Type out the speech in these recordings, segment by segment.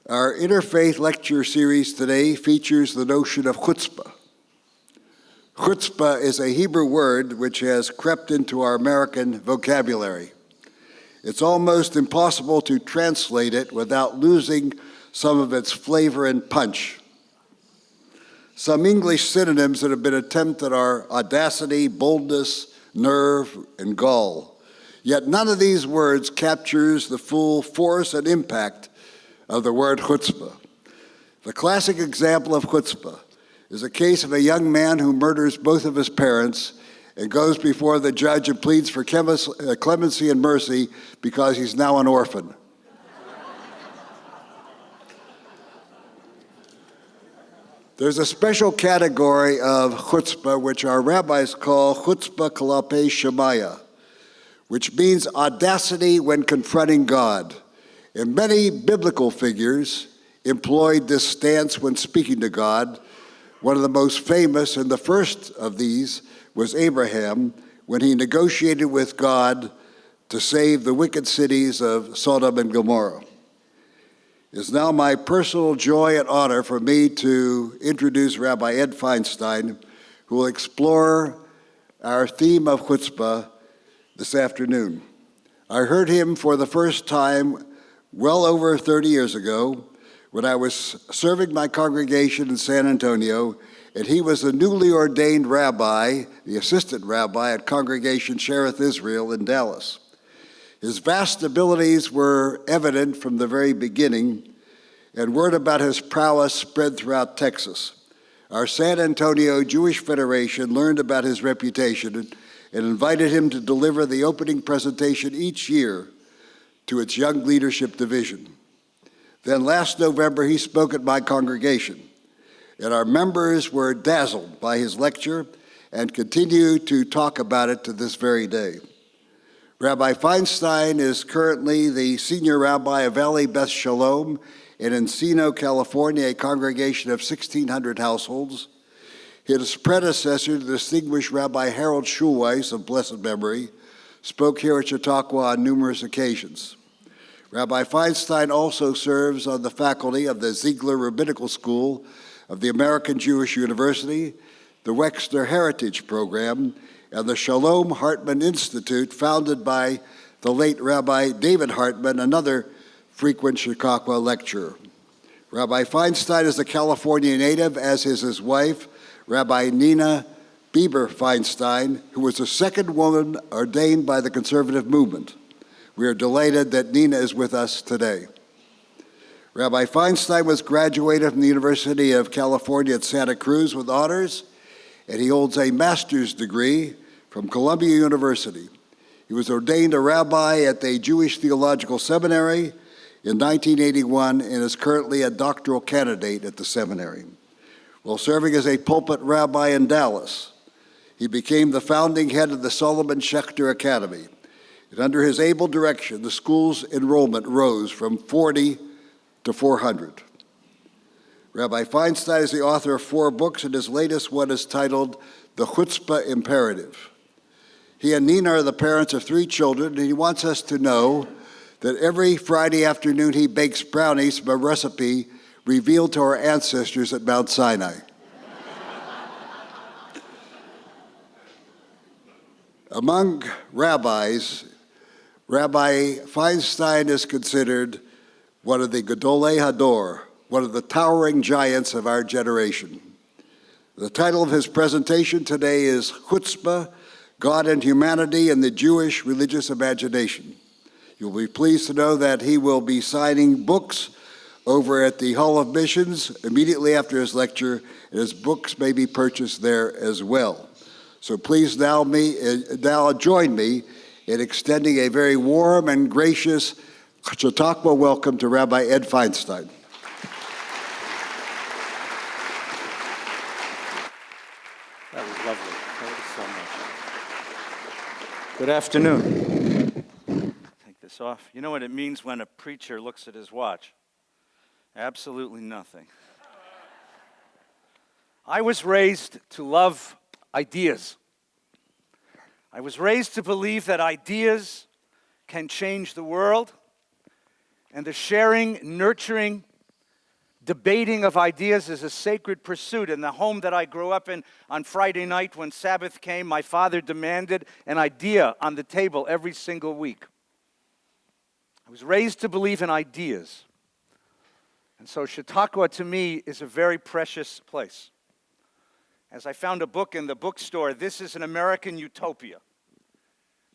Our interfaith lecture series today features the notion of chutzpah. Chutzpah is a Hebrew word which has crept into our American vocabulary. It's almost impossible to translate it without losing some of its flavor and punch. Some English synonyms that have been attempted are audacity, boldness, nerve, and gall. Yet none of these words captures the full force and impact of the word chutzpah. The classic example of chutzpah is a case of a young man who murders both of his parents and goes before the judge and pleads for clemency and mercy because he's now an orphan. There's a special category of chutzpah which our rabbis call chutzpah kalape shemaya, which means audacity when confronting God. And many biblical figures employed this stance when speaking to God. One of the most famous and the first of these was Abraham when he negotiated with God to save the wicked cities of Sodom and Gomorrah. It is now my personal joy and honor for me to introduce Rabbi Ed Feinstein, who will explore our theme of chutzpah this afternoon. I heard him for the first time well over 30 years ago when I was serving my congregation in San Antonio, and he was the newly ordained rabbi, the assistant rabbi at Congregation Shereth Israel in Dallas. His vast abilities were evident from the very beginning, and word about his prowess spread throughout Texas. Our San Antonio Jewish Federation learned about his reputation and invited him to deliver the opening presentation each year to its Young Leadership Division. Then last November, he spoke at my congregation, and our members were dazzled by his lecture and continue to talk about it to this very day. Rabbi Feinstein is currently the senior rabbi of Valley Beth Shalom in Encino, California, a congregation of 1,600 households. His predecessor, the distinguished Rabbi Harold Schulweis of blessed memory, spoke here at Chautauqua on numerous occasions. Rabbi Feinstein also serves on the faculty of the Ziegler Rabbinical School of the American Jewish University, the Wexner Heritage Program, and the Shalom Hartman Institute, founded by the late Rabbi David Hartman, another frequent Chautauqua lecturer. Rabbi Feinstein is a California native, as is his wife, Rabbi Nina Bieber Feinstein, who was the second woman ordained by the conservative movement. We are delighted that Nina is with us today. Rabbi Feinstein was graduated from the University of California at Santa Cruz with honors, and he holds a master's degree from Columbia University. He was ordained a rabbi at the Jewish Theological Seminary in 1981 and is currently a doctoral candidate at the seminary. While serving as a pulpit rabbi in Dallas, he became the founding head of the Solomon Schechter Academy. And under his able direction, the school's enrollment rose from 40 to 400. Rabbi Feinstein is the author of 4 books, and his latest one is titled The Chutzpah Imperative. He and Nina are the parents of 3 children, and he wants us to know that every Friday afternoon he bakes brownies from a recipe revealed to our ancestors at Mount Sinai. Among rabbis, Rabbi Feinstein is considered one of the Gedolei Hador, one of the towering giants of our generation. The title of his presentation today is Chutzpah, God and Humanity in the Jewish Religious Imagination. You'll be pleased to know that he will be signing books over at the Hall of Missions immediately after his lecture, and his books may be purchased there as well. So please now join me in extending a very warm and gracious Chautauqua welcome to Rabbi Ed Feinstein. That was lovely. Thank you so much. Good afternoon. Take this off. You know what it means when a preacher looks at his watch? Absolutely nothing. I was raised to love ideas. I was raised to believe that ideas can change the world, and the sharing, nurturing, Debating of ideas is a sacred pursuit. In the home that I grew up in, on Friday night when Sabbath came, my father demanded an idea on the table every single week. I was raised to believe in ideas. And so Chautauqua to me is a very precious place. As I found a book in the bookstore, this is an American utopia.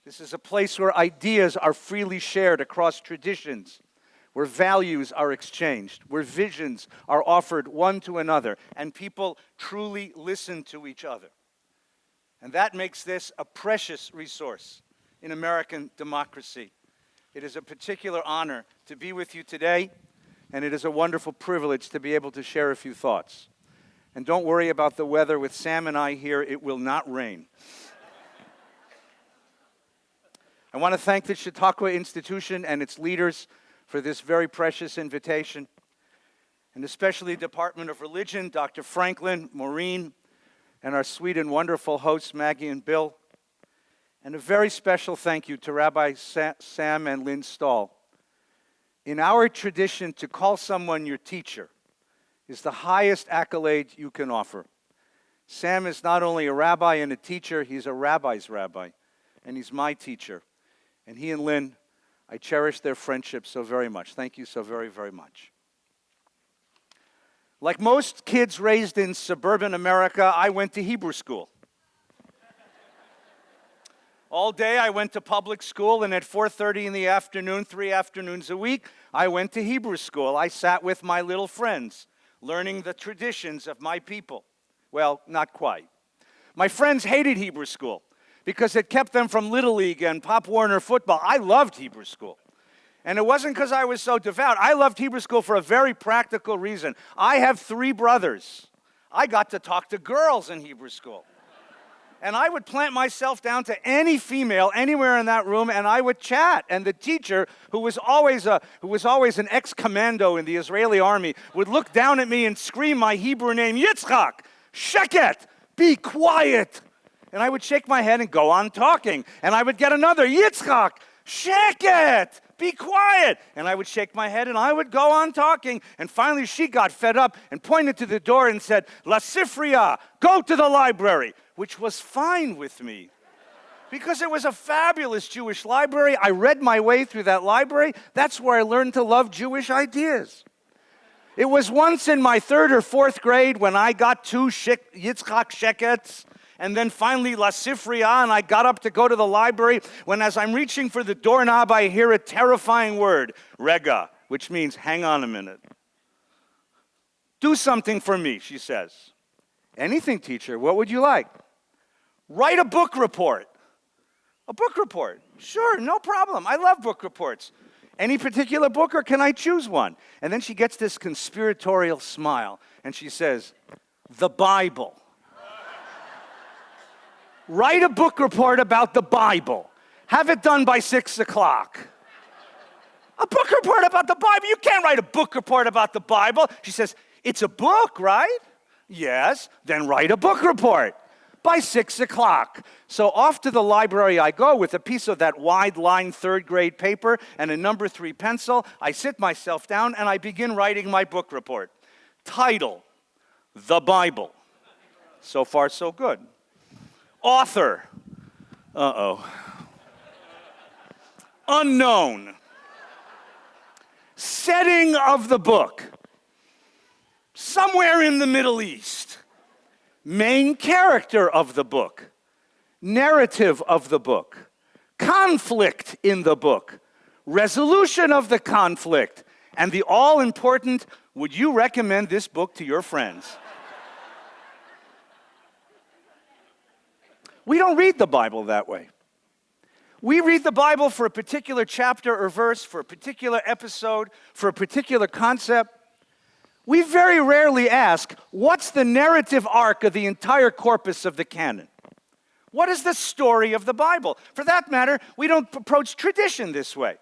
This is a place where ideas are freely shared across traditions, where values are exchanged, where visions are offered one to another, and people truly listen to each other. And that makes this a precious resource in American democracy. It is a particular honor to be with you today, and it is a wonderful privilege to be able to share a few thoughts. And don't worry about the weather. With Sam and I here, it will not rain. I want to thank the Chautauqua Institution and its leaders for this very precious invitation, and especially the Department of Religion, Dr. Franklin, Maureen, and our sweet and wonderful hosts, Maggie and Bill. And a very special thank you to Rabbi Sam and Lynn Stahl. In our tradition, to call someone your teacher is the highest accolade you can offer. Sam is not only a rabbi and a teacher, he's a rabbi's rabbi, and he's my teacher. And he and Lynn, I cherish their friendship so very much. Thank you so very, very much. Like most kids raised in suburban America, I went to Hebrew school. All day I went to public school, and at 4:30 in the afternoon, 3 afternoons a week, I went to Hebrew school. I sat with my little friends, learning the traditions of my people. Well, not quite. My friends hated Hebrew school because it kept them from Little League and Pop Warner football. I loved Hebrew school. And it wasn't because I was so devout. I loved Hebrew school for a very practical reason. I have 3 brothers. I got to talk to girls in Hebrew school. And I would plant myself down to any female anywhere in that room, and I would chat. And the teacher, who was always an ex-commando in the Israeli army, would look down at me and scream my Hebrew name, Yitzchak, Sheket, be quiet. And I would shake my head and go on talking. And I would get another, Yitzchak, Sheket, be quiet. And I would shake my head and I would go on talking. And finally she got fed up and pointed to the door and said, La Sifria, go to the library, which was fine with me. Because it was a fabulous Jewish library. I read my way through that library. That's where I learned to love Jewish ideas. It was once in my 3rd or 4th grade when I got 2 Yitzchak Shekets, and then finally La Sifria, and I got up to go to the library, when as I'm reaching for the doorknob, I hear a terrifying word, Rega, which means hang on a minute. Do something for me, she says. Anything, teacher, what would you like? Write a book report. A book report, sure, no problem. I love book reports. Any particular book, or can I choose one? And then she gets this conspiratorial smile, and she says, the Bible. Write a book report about the Bible. Have it done by 6 o'clock. A book report about the Bible? You can't write a book report about the Bible. She says, it's a book, right? Yes, then write a book report by 6 o'clock. So off to the library I go with a piece of that wide-line 3rd grade paper and a number 3 pencil. I sit myself down and I begin writing my book report. Title, The Bible. So far, so good. Author, unknown. Setting of the book, somewhere in the Middle East. Main character of the book, narrative of the book, conflict in the book, resolution of the conflict, and the all-important, would you recommend this book to your friends? We don't read the Bible that way. We read the Bible for a particular chapter or verse, for a particular episode, for a particular concept. We very rarely ask, what's the narrative arc of the entire corpus of the canon? What is the story of the Bible? For that matter, we don't approach tradition this way.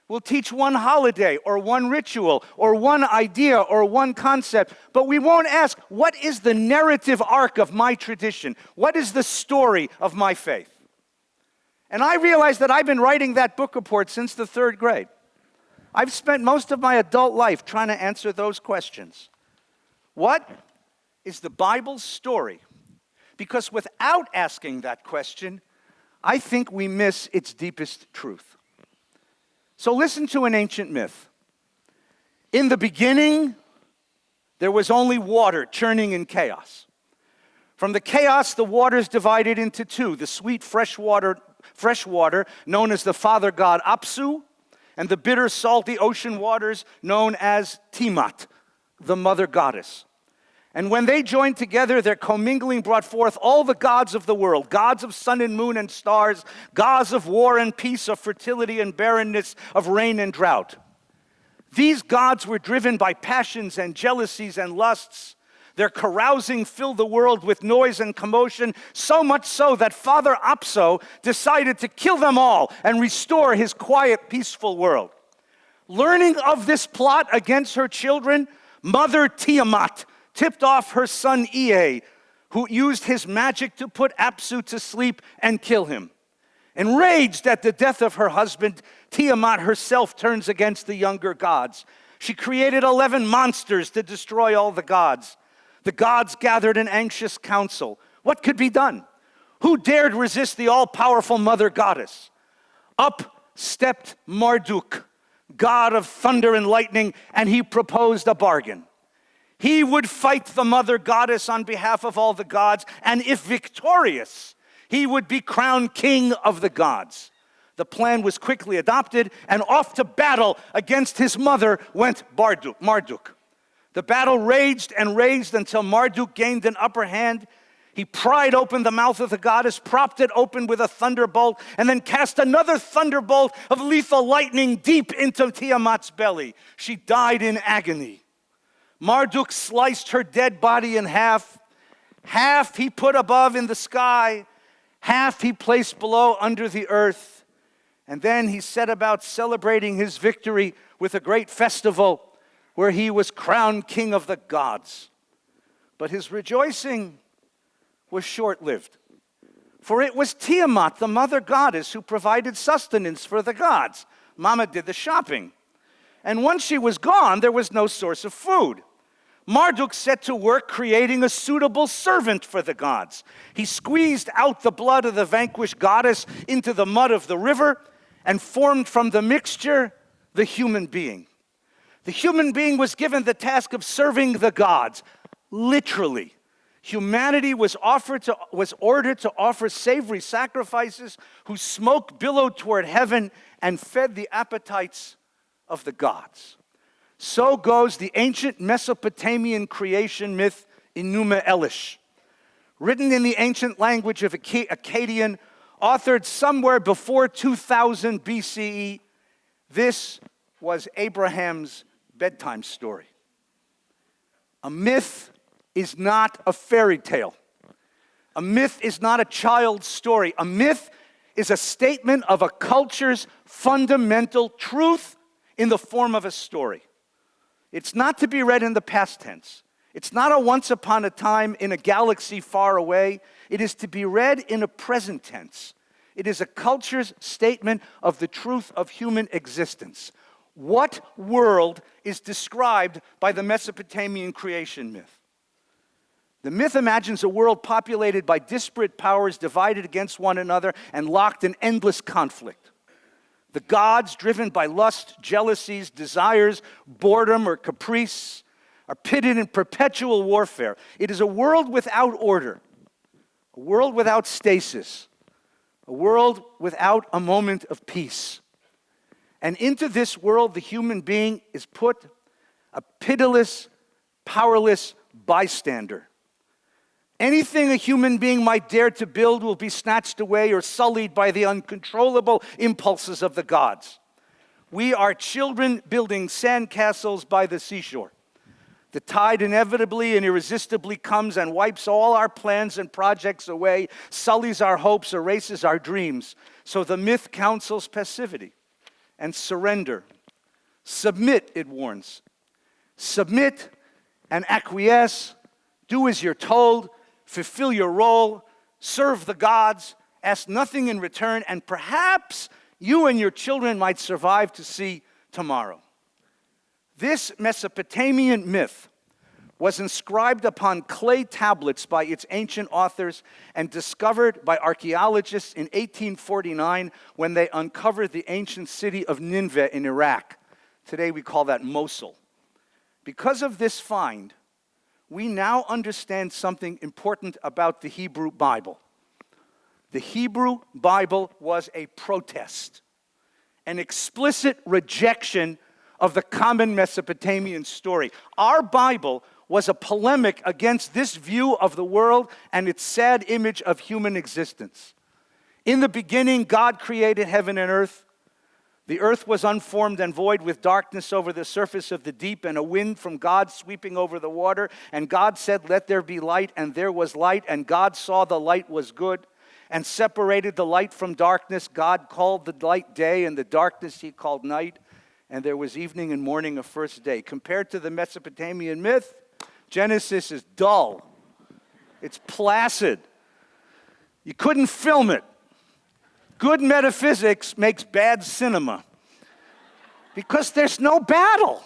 We'll teach one holiday or one ritual or one idea or one concept, but we won't ask, what is the narrative arc of my tradition? What is the story of my faith? And I realized that I've been writing that book report since the 3rd grade. I've spent most of my adult life trying to answer those questions. What is the Bible's story? Because without asking that question, I think we miss its deepest truth. So listen to an ancient myth. In the beginning, there was only water churning in chaos. From the chaos, the waters divided into two, the sweet fresh water known as the father god Apsu, and the bitter salty ocean waters known as Tiamat, the mother goddess. And when they joined together, their commingling brought forth all the gods of the world, gods of sun and moon and stars, gods of war and peace, of fertility and barrenness, of rain and drought. These gods were driven by passions and jealousies and lusts. Their carousing filled the world with noise and commotion, so much so that Father Apsu decided to kill them all and restore his quiet, peaceful world. Learning of this plot against her children, Mother Tiamat tipped off her son Ea, who used his magic to put Apsu to sleep and kill him. Enraged at the death of her husband, Tiamat herself turns against the younger gods. She created 11 monsters to destroy all the gods. The gods gathered an anxious council. What could be done? Who dared resist the all-powerful mother goddess? Up stepped Marduk, god of thunder and lightning, and he proposed a bargain. He would fight the mother goddess on behalf of all the gods, and if victorious, he would be crowned king of the gods. The plan was quickly adopted, and off to battle against his mother went Marduk. The battle raged and raged until Marduk gained an upper hand. He pried open the mouth of the goddess, propped it open with a thunderbolt, and then cast another thunderbolt of lethal lightning deep into Tiamat's belly. She died in agony. Marduk sliced her dead body in half. Half he put above in the sky, half he placed below under the earth. And then he set about celebrating his victory with a great festival where he was crowned king of the gods. But his rejoicing was short-lived. For it was Tiamat, the mother goddess, who provided sustenance for the gods. Mama did the shopping. And once she was gone, there was no source of food. Marduk set to work creating a suitable servant for the gods. He squeezed out the blood of the vanquished goddess into the mud of the river and formed from the mixture the human being. The human being was given the task of serving the gods, literally. Humanity was ordered to offer savory sacrifices whose smoke billowed toward heaven and fed the appetites of the gods. So goes the ancient Mesopotamian creation myth Enuma Elish. Written in the ancient language of Akkadian, authored somewhere before 2000 BCE, this was Abraham's bedtime story. A myth is not a fairy tale. A myth is not a child's story. A myth is a statement of a culture's fundamental truth in the form of a story. It's not to be read in the past tense. It's not a once upon a time in a galaxy far away. It is to be read in a present tense. It is a culture's statement of the truth of human existence. What world is described by the Mesopotamian creation myth? The myth imagines a world populated by disparate powers divided against one another and locked in endless conflict. The gods, driven by lust, jealousies, desires, boredom, or caprice, are pitted in perpetual warfare. It is a world without order, a world without stasis, a world without a moment of peace. And into this world, the human being is put a pitiless, powerless bystander. Anything a human being might dare to build will be snatched away or sullied by the uncontrollable impulses of the gods. We are children building sandcastles by the seashore. The tide inevitably and irresistibly comes and wipes all our plans and projects away, sullies our hopes, erases our dreams. So the myth counsels passivity and surrender. Submit, it warns. Submit and acquiesce. Do as you're told. Fulfill your role. Serve the gods. Ask nothing in return. And perhaps you and your children might survive to see tomorrow. This Mesopotamian myth was inscribed upon clay tablets by its ancient authors and discovered by archaeologists in 1849 when they uncovered the ancient city of Nineveh in Iraq. Today we call that Mosul. Because of this find, we now understand something important about the Hebrew Bible. The Hebrew Bible was a protest, an explicit rejection of the common Mesopotamian story. Our Bible was a polemic against this view of the world and its sad image of human existence. In the beginning, God created heaven and earth. The earth was unformed and void with darkness over the surface of the deep and a wind from God sweeping over the water. And God said, "Let there be light," and there was light. And God saw the light was good and separated the light from darkness. God called the light day and the darkness he called night. And there was evening and morning a first day. Compared to the Mesopotamian myth, Genesis is dull. It's placid. You couldn't film it. Good metaphysics makes bad cinema. Because there's no battle.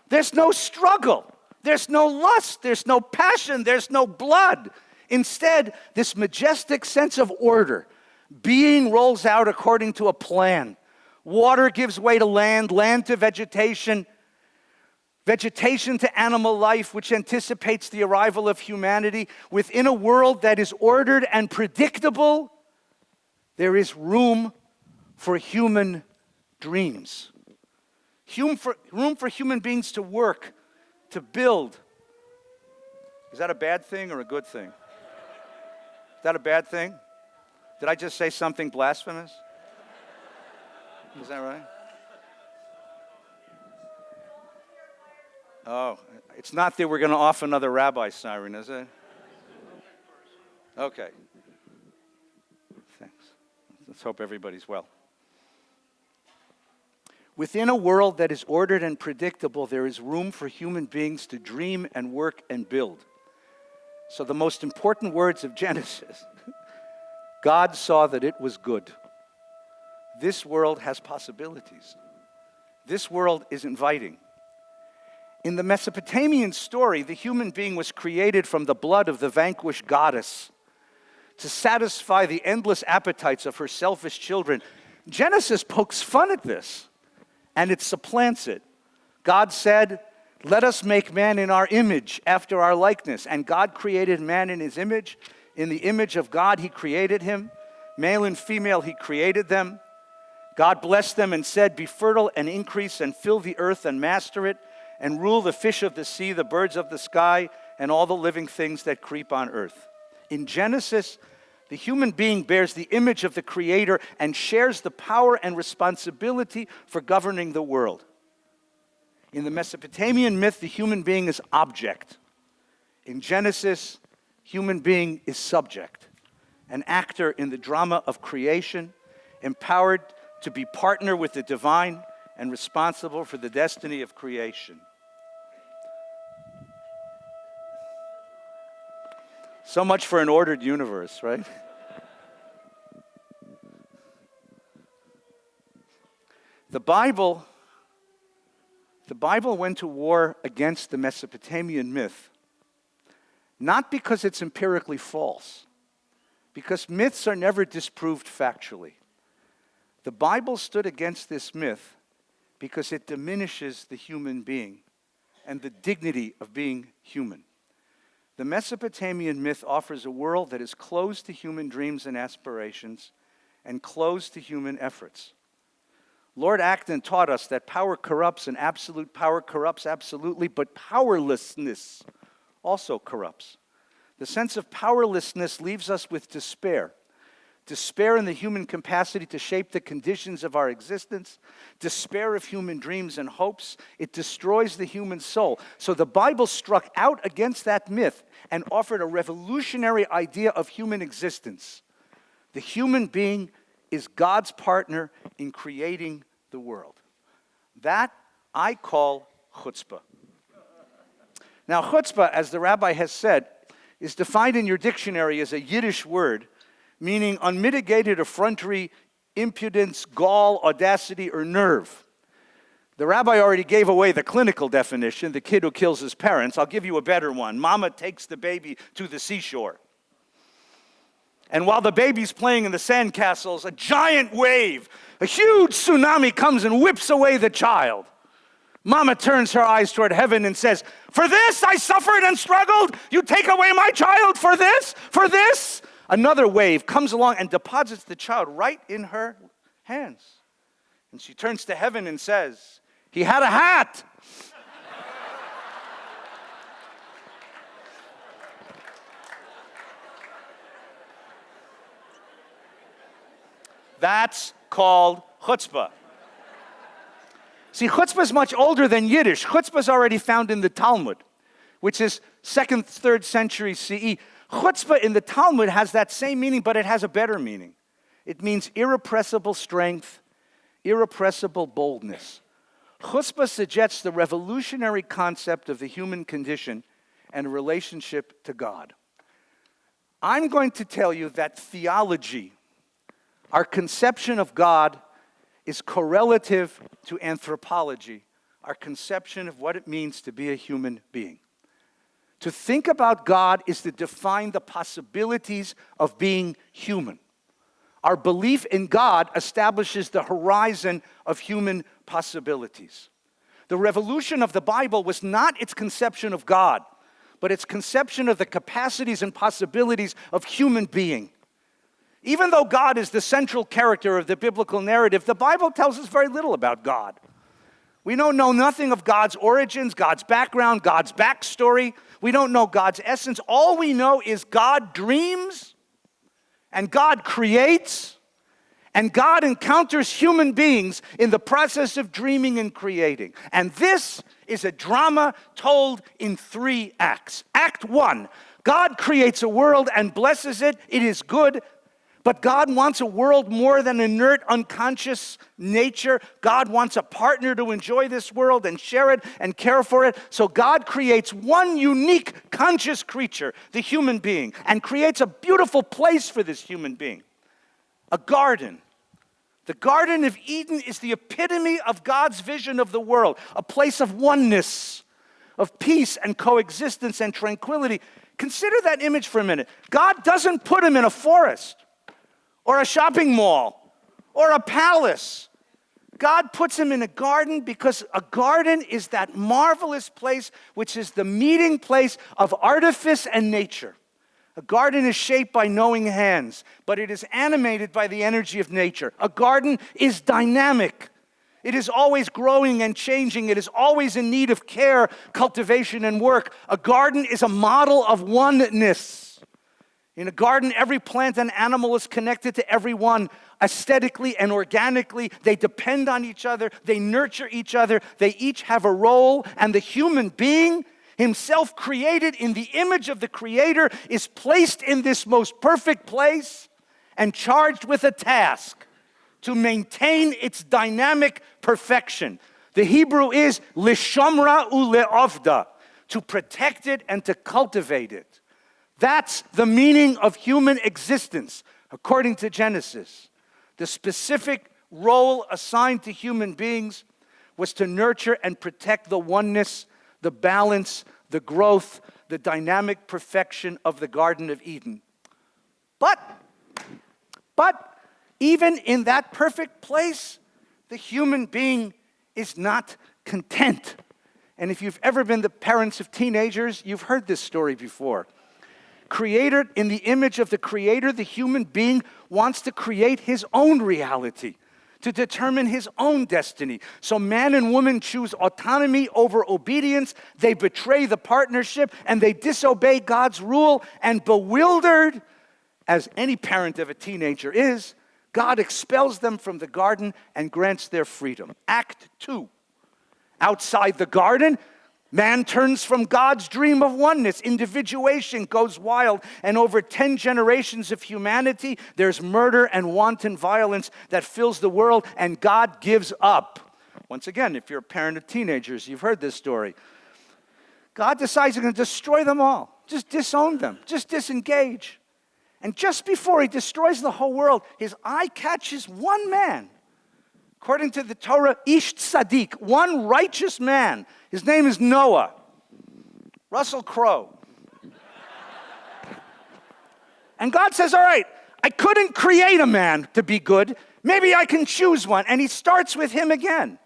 There's no struggle. There's no lust. There's no passion. There's no blood. Instead, this majestic sense of order. Being rolls out according to a plan. Water gives way to land, land to vegetation, vegetation to animal life, which anticipates the arrival of humanity. Within a world that is ordered and predictable, there is room for human dreams. Room for human beings to work, to build. Is that a bad thing or a good thing? Is that a bad thing? Did I just say something blasphemous? Is that right? Oh, it's not that we're going to off another rabbi siren, is it? Okay. Thanks. Let's hope everybody's well. Within a world that is ordered and predictable, there is room for human beings to dream and work and build. So the most important words of Genesis, God saw that it was good. This world has possibilities. This world is inviting. In the Mesopotamian story, the human being was created from the blood of the vanquished goddess to satisfy the endless appetites of her selfish children. Genesis pokes fun at this, and it supplants it. God said, "Let us make man in our image, after our likeness." And God created man in his image. In the image of God, he created him. Male and female, he created them. God blessed them and said, "Be fertile and increase and fill the earth and master it and rule the fish of the sea, the birds of the sky, and all the living things that creep on earth." In Genesis, the human being bears the image of the Creator and shares the power and responsibility for governing the world. In the Mesopotamian myth, the human being is object. In Genesis, human being is subject, an actor in the drama of creation, empowered to be partner with the divine and responsible for the destiny of creation. So much for an ordered universe, right? The Bible went to war against the Mesopotamian myth, not because it's empirically false, because myths are never disproved factually. The Bible stood against this myth because it diminishes the human being and the dignity of being human. The Mesopotamian myth offers a world that is closed to human dreams and aspirations and closed to human efforts. Lord Acton taught us that power corrupts and absolute power corrupts absolutely, but powerlessness also corrupts. The sense of powerlessness leaves us with despair. Despair in the human capacity to shape the conditions of our existence. Despair of human dreams and hopes. It destroys the human soul. So the Bible struck out against that myth and offered a revolutionary idea of human existence. The human being is God's partner in creating the world. That I call chutzpah. Now, chutzpah, as the rabbi has said, is defined in your dictionary as a Yiddish word meaning unmitigated effrontery, impudence, gall, audacity, or nerve. The rabbi already gave away the clinical definition, the kid who kills his parents. I'll give you a better one. Mama takes the baby to the seashore. And while the baby's playing in the sandcastles, a giant wave, a huge tsunami comes and whips away the child. Mama turns her eyes toward heaven and says, "For this I suffered and struggled. You take away my child for this? For this?" Another wave comes along and deposits the child right in her hands. And she turns to heaven and says, "He had a hat." That's called chutzpah. See, chutzpah is much older than Yiddish. Chutzpah is already found in the Talmud, which is 2nd, 3rd century CE. Chutzpah in the Talmud has that same meaning, but it has a better meaning. It means irrepressible strength, irrepressible boldness. Chutzpah suggests the revolutionary concept of the human condition and a relationship to God. I'm going to tell you that theology, our conception of God, is correlative to anthropology, our conception of what it means to be a human being. To think about God is to define the possibilities of being human. Our belief in God establishes the horizon of human possibilities. The revolution of the Bible was not its conception of God, but its conception of the capacities and possibilities of human being. Even though God is the central character of the biblical narrative, the Bible tells us very little about God. We don't know nothing of God's origins, God's background, God's backstory. We don't know God's essence. All we know is God dreams, and God creates, and God encounters human beings in the process of dreaming and creating. And this is a drama told in 3 acts. Act 1, God creates a world and blesses it. It is good. But God wants a world more than inert, unconscious nature. God wants a partner to enjoy this world and share it and care for it. So God creates one unique, conscious creature, the human being, and creates a beautiful place for this human being, a garden. The Garden of Eden is the epitome of God's vision of the world, a place of oneness, of peace and coexistence and tranquility. Consider that image for a minute. God doesn't put him in a forest, or a shopping mall, or a palace. God puts him in a garden because a garden is that marvelous place which is the meeting place of artifice and nature. A garden is shaped by knowing hands, but it is animated by the energy of nature. A garden is dynamic. It is always growing and changing. It is always in need of care, cultivation, and work. A garden is a model of oneness. In a garden, every plant and animal is connected to everyone aesthetically and organically. They depend on each other. They nurture each other. They each have a role. And the human being, himself created in the image of the Creator, is placed in this most perfect place and charged with a task to maintain its dynamic perfection. The Hebrew is lishomra uleovda, to protect it and to cultivate it. That's the meaning of human existence, according to Genesis. The specific role assigned to human beings was to nurture and protect the oneness, the balance, the growth, the dynamic perfection of the Garden of Eden. But even in that perfect place, the human being is not content. And if you've ever been the parents of teenagers, you've heard this story before. Created in the image of the Creator, the human being wants to create his own reality, to determine his own destiny. So man and woman choose autonomy over obedience. They betray the partnership and they disobey God's rule. And bewildered, as any parent of a teenager is, God expels them from the garden and grants their freedom. Act 2. Outside the garden, man turns from God's dream of oneness. Individuation goes wild. And over 10 generations of humanity, there's murder and wanton violence that fills the world, and God gives up. Once again, if you're a parent of teenagers, you've heard this story. God decides he's going to destroy them all. Just disown them. Just disengage. And just before he destroys the whole world, his eye catches one man According to the Torah, Ish Tzaddik, one righteous man. His name is Noah. Russell Crowe. And God says, all right, I couldn't create a man to be good. Maybe I can choose one. And he starts with him again.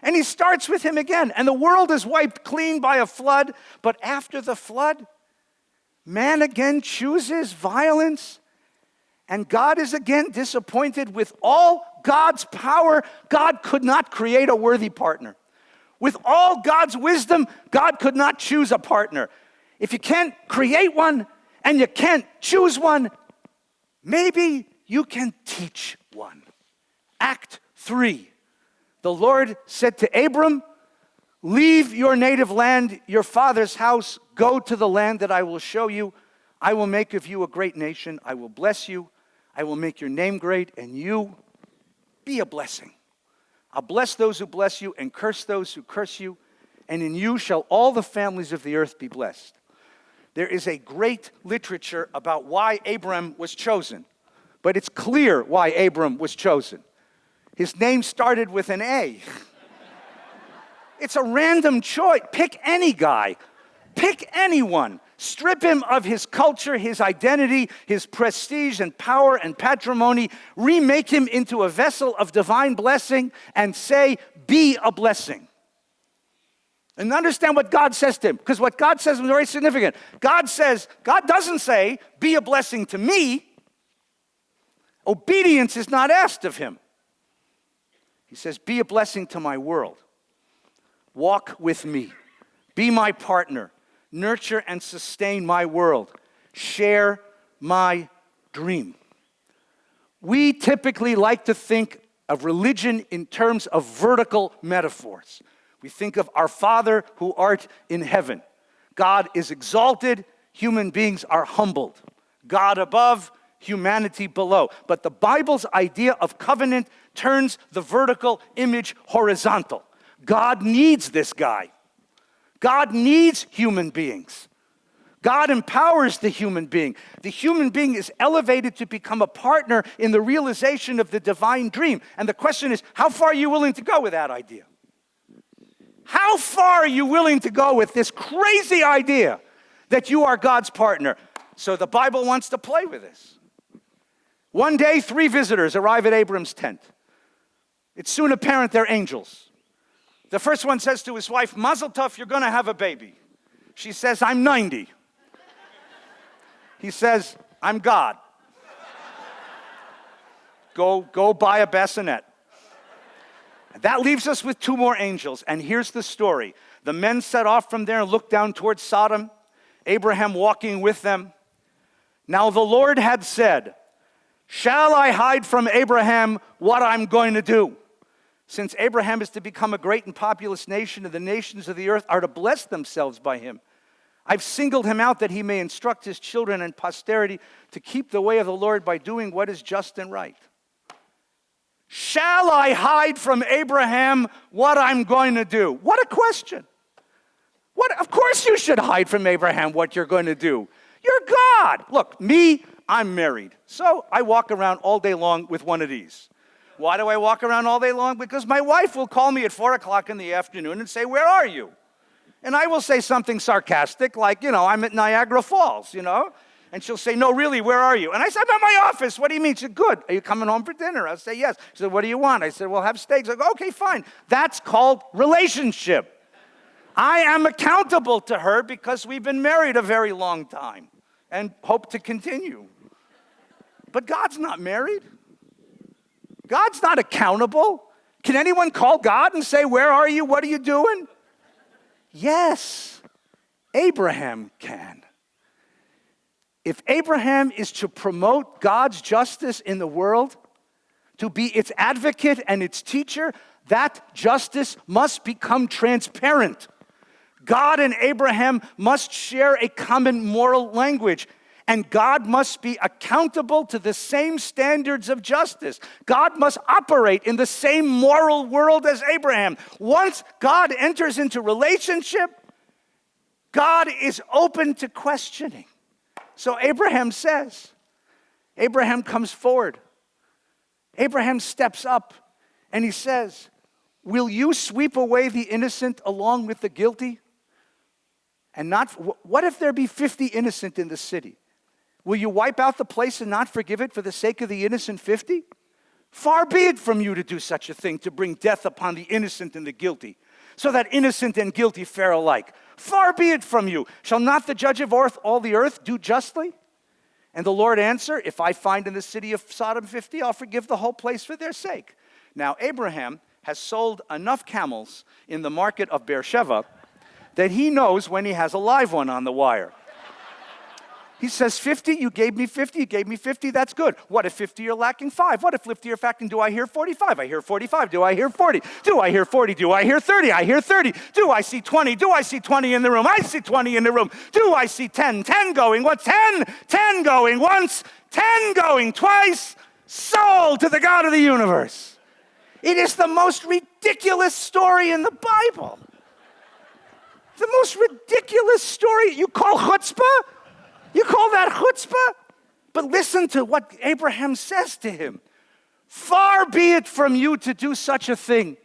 And he starts with him again. And the world is wiped clean by a flood. But after the flood, man again chooses violence. And God is again disappointed. With all God's power, God could not create a worthy partner. With all God's wisdom, God could not choose a partner. If you can't create one and you can't choose one, maybe you can teach one. Act 3. The Lord said to Abram, leave your native land, your father's house, go to the land that I will show you. I will make of you a great nation. I will bless you. I will make your name great, and you be a blessing. I'll bless those who bless you and curse those who curse you, and in you shall all the families of the earth be blessed. There is a great literature about why Abram was chosen, but it's clear why Abram was chosen. His name started with an A. It's a random choice. Pick any guy. Pick anyone. Strip him of his culture, his identity, his prestige and power and patrimony. Remake him into a vessel of divine blessing and say, be a blessing. And understand what God says to him, because what God says is very significant. God doesn't say, be a blessing to me. Obedience is not asked of him. He says, be a blessing to my world. Walk with me. Be my partner. Nurture and sustain my world. Share my dream. We typically like to think of religion in terms of vertical metaphors. We think of our Father who art in heaven. God is exalted, human beings are humbled. God above, humanity below. But the Bible's idea of covenant turns the vertical image horizontal. God needs this guy. God needs human beings. God empowers the human being. The human being is elevated to become a partner in the realization of the divine dream. And the question is, how far are you willing to go with that idea? How far are you willing to go with this crazy idea that you are God's partner? So the Bible wants to play with this. One day, 3 visitors arrive at Abram's tent. It's soon apparent they're angels. The first one says to his wife, Mazel tov, you're going to have a baby. She says, I'm 90. He says, I'm God. Go buy a bassinet. That leaves us with 2 more angels. And here's the story. The men set off from there and looked down towards Sodom, Abraham walking with them. Now the Lord had said, shall I hide from Abraham what I'm going to do? Since Abraham is to become a great and populous nation, and the nations of the earth are to bless themselves by him. I've singled him out that he may instruct his children and posterity to keep the way of the Lord by doing what is just and right. Shall I hide from Abraham what I'm going to do? What a question. Of course you should hide from Abraham what you're going to do. You're God. Look, me, I'm married. So I walk around all day long with one of these. Why do I walk around all day long? Because my wife will call me at 4 o'clock in the afternoon and say, where are you? And I will say something sarcastic like, I'm at Niagara Falls, And she'll say, no, really, where are you? And I said, I'm at my office. What do you mean? She said, good. Are you coming home for dinner? I'll say, yes. She said, what do you want? I said, well, have steaks. I go, okay, fine. That's called relationship. I am accountable to her because we've been married a very long time and hope to continue. But God's not married. God's not accountable. Can anyone call God and say, where are you? What are you doing? Yes, Abraham can. If Abraham is to promote God's justice in the world, to be its advocate and its teacher, that justice must become transparent. God and Abraham must share a common moral language. And God must be accountable to the same standards of justice. God must operate in the same moral world as Abraham. Once God enters into relationship, God is open to questioning. So Abraham says, Abraham comes forward. Abraham steps up And he says, will you sweep away the innocent along with the guilty? And not, what if there be 50 innocent in the city? Will you wipe out the place and not forgive it for the sake of the innocent 50? Far be it from you to do such a thing, to bring death upon the innocent and the guilty, so that innocent and guilty fare alike. Far be it from you. Shall not the judge of all the earth do justly? And the Lord answered, if I find in the city of Sodom 50, I'll forgive the whole place for their sake. Now Abraham has sold enough camels in the market of Beersheba that he knows when he has a live one on the wire. He says, 50, you gave me 50, you gave me 50, that's good. What if 50 you're lacking 5? What if 50 you're lacking, do I hear 45? I hear 45. Do I hear 40? Do I hear 40? Do I hear 30? I hear 30. Do I see 20? Do I see 20 in the room? I see 20 in the room. Do I see 10? 10 going. What? 10? 10 going once, 10 going twice. Sold to the God of the universe. It is the most ridiculous story in the Bible. The most ridiculous story. You call chutzpah? You call that chutzpah? But listen to what Abraham says to him. Far be it from you to do such a thing,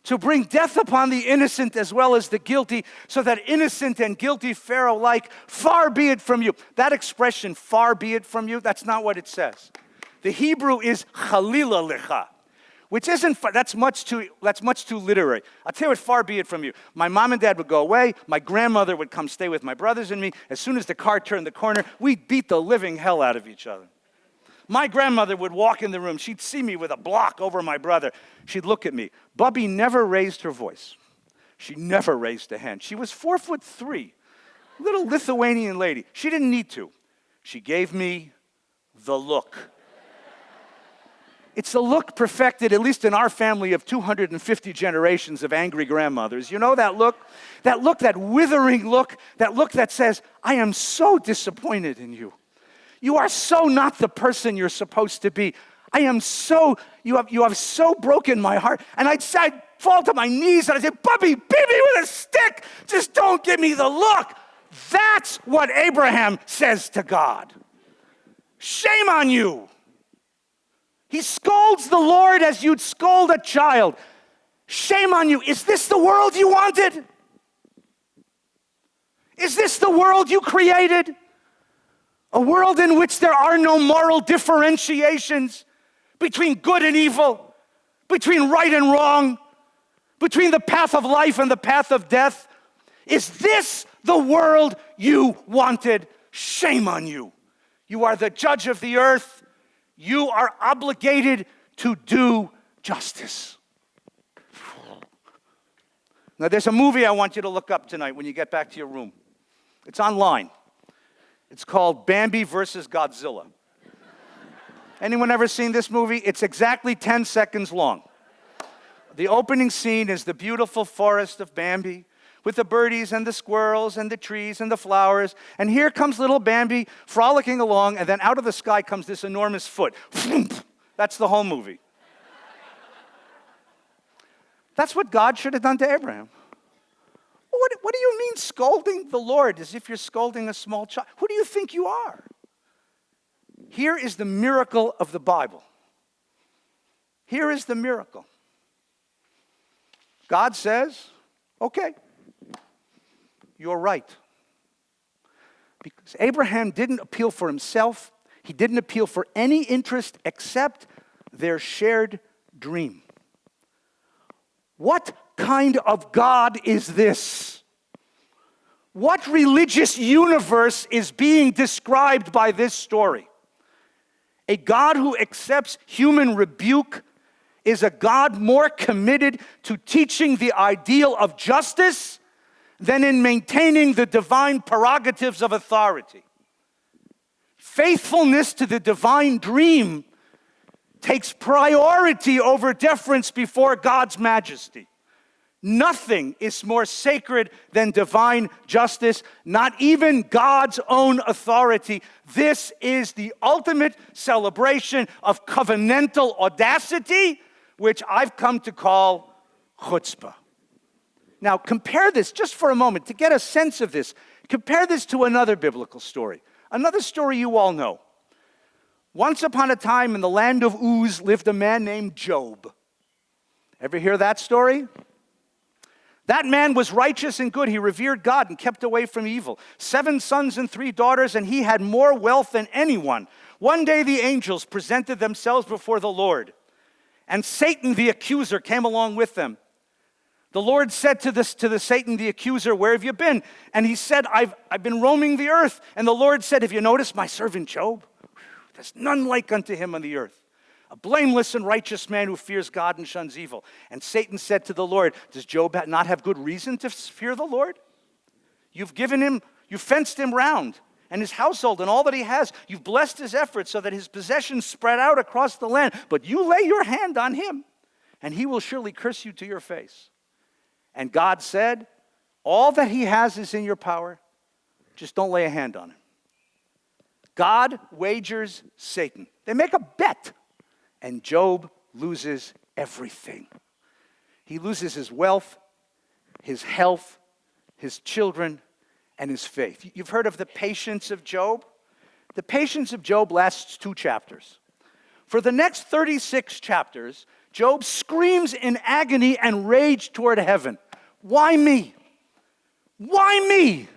to bring death upon the innocent as well as the guilty, so that innocent and guilty fare alike. Far be it from you. That expression, far be it from you, that's not what it says. The Hebrew is chalila lecha, which isn't, that's much too literary. I'll tell you what, far be it from you. My mom and dad would go away. My grandmother would come stay with my brothers and me. As soon as the car turned the corner, we'd beat the living hell out of each other. My grandmother would walk in the room. She'd see me with a block over my brother. She'd look at me. Bubby never raised her voice. She never raised a hand. She was 4'3", little Lithuanian lady. She didn't need to. She gave me the look. It's a look perfected, at least in our family, of 250 generations of angry grandmothers. You know that look? That look, that withering look that says, I am so disappointed in you. You are so not the person you're supposed to be. You have so broken my heart. And I'd fall to my knees and I'd say, Bubby, beat me with a stick. Just don't give me the look. That's what Abraham says to God. Shame on you. He scolds the Lord as you'd scold a child. Shame on you. Is this the world you wanted? Is this the world you created? A world in which there are no moral differentiations between good and evil, between right and wrong, between the path of life and the path of death. Is this the world you wanted? Shame on you. You are the judge of the earth. You are obligated to do justice. Now, there's a movie I want you to look up tonight when you get back to your room. It's online. It's called Bambi versus Godzilla. Anyone ever seen this movie? It's exactly 10 seconds long. The opening scene is the beautiful forest of Bambi, with the birdies and the squirrels and the trees and the flowers. And here comes little Bambi frolicking along, and then out of the sky comes this enormous foot. That's the whole movie. That's what God should have done to Abraham. What do you mean scolding the Lord as if you're scolding a small child? Who do you think you are? Here is the miracle of the Bible. Here is the miracle. God says, okay, you're right. Because Abraham didn't appeal for himself. He didn't appeal for any interest except their shared dream. What kind of God is this? What religious universe is being described by this story? A God who accepts human rebuke is a God more committed to teaching the ideal of justice than in maintaining the divine prerogatives of authority. Faithfulness to the divine dream takes priority over deference before God's majesty. Nothing is more sacred than divine justice, not even God's own authority. This is the ultimate celebration of covenantal audacity, which I've come to call chutzpah. Now, compare this just for a moment to get a sense of this. Compare this to another biblical story, another story you all know. Once upon a time in the land of Uz lived a man named Job. Ever hear that story? That man was righteous and good. He revered God and kept away from evil. 7 sons and 3 daughters, and he had more wealth than anyone. One day the angels presented themselves before the Lord, and Satan the accuser came along with them. The Lord said to the Satan the accuser, "Where have you been?" And he said, I've been roaming the earth. And the Lord said, "Have you noticed my servant Job? There's none like unto him on the earth. A blameless and righteous man who fears God and shuns evil." And Satan said to the Lord, "Does Job not have good reason to fear the Lord? You've fenced him round, and his household and all that he has. You've blessed his efforts so that his possessions spread out across the land. But you lay your hand on him, and he will surely curse you to your face." And God said, "All that he has is in your power. Just don't lay a hand on him." God wagers Satan. They make a bet. And Job loses everything. He loses his wealth, his health, his children, and his faith. You've heard of the patience of Job? The patience of Job lasts 2 chapters. For the next 36 chapters, Job screams in agony and rage toward heaven. Why me? Why me?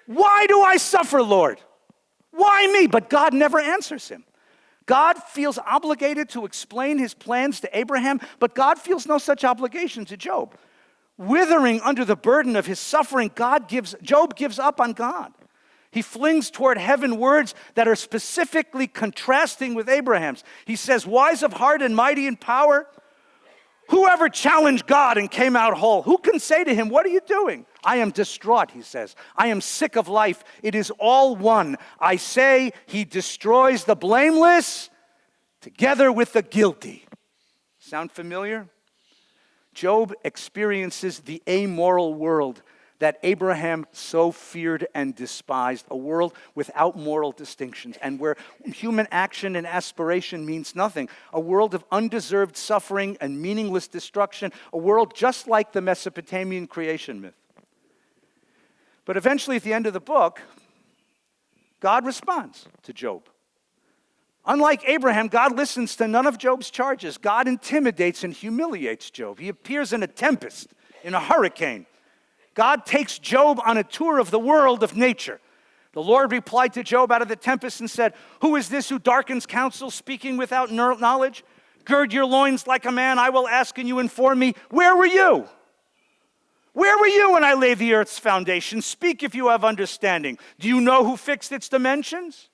Why do I suffer, Lord? Why me? But God never answers him. God feels obligated to explain his plans to Abraham, but God feels no such obligation to Job. Withering under the burden of his suffering, Job gives up on God. He flings toward heaven words that are specifically contrasting with Abraham's. He says, "Wise of heart and mighty in power, whoever challenged God and came out whole? Who can say to him, 'What are you doing?' I am distraught," he says. "I am sick of life. It is all one. I say he destroys the blameless together with the guilty." Sound familiar? Job experiences the amoral world that Abraham so feared and despised, a world without moral distinctions and where human action and aspiration means nothing, a world of undeserved suffering and meaningless destruction, a world just like the Mesopotamian creation myth. But eventually, at the end of the book, God responds to Job. Unlike Abraham, God listens to none of Job's charges. God intimidates and humiliates Job. He appears in a tempest, in a hurricane. God takes Job on a tour of the world of nature. The Lord replied to Job out of the tempest and said, "Who is this who darkens counsel, speaking without knowledge? Gird your loins like a man, I will ask, and you inform me. Where were you? Where were you when I laid the earth's foundation? Speak if you have understanding. Do you know who fixed its dimensions?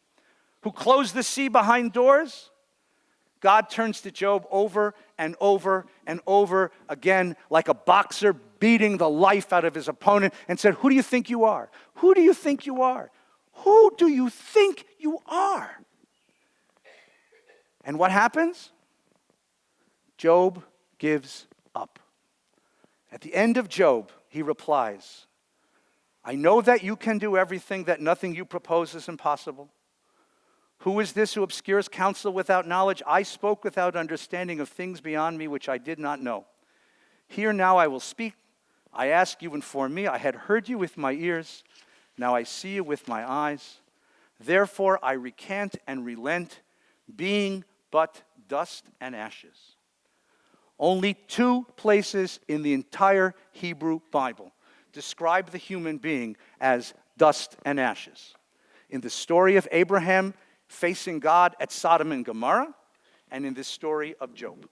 Who closed the sea behind doors?" God turns to Job over and over and over again like a boxer beating the life out of his opponent and said, "Who do you think you are? Who do you think you are? Who do you think you are?" And what happens? Job gives up. At the end of Job, he replies, "I know that you can do everything, that nothing you propose is impossible. Who is this who obscures counsel without knowledge? I spoke without understanding of things beyond me which I did not know. Here now I will speak. I ask you, inform me. I had heard you with my ears. Now I see you with my eyes. Therefore I recant and relent, being but dust and ashes." Only 2 places in the entire Hebrew Bible describe the human being as dust and ashes. In the story of Abraham facing God at Sodom and Gomorrah, and in the story of Job.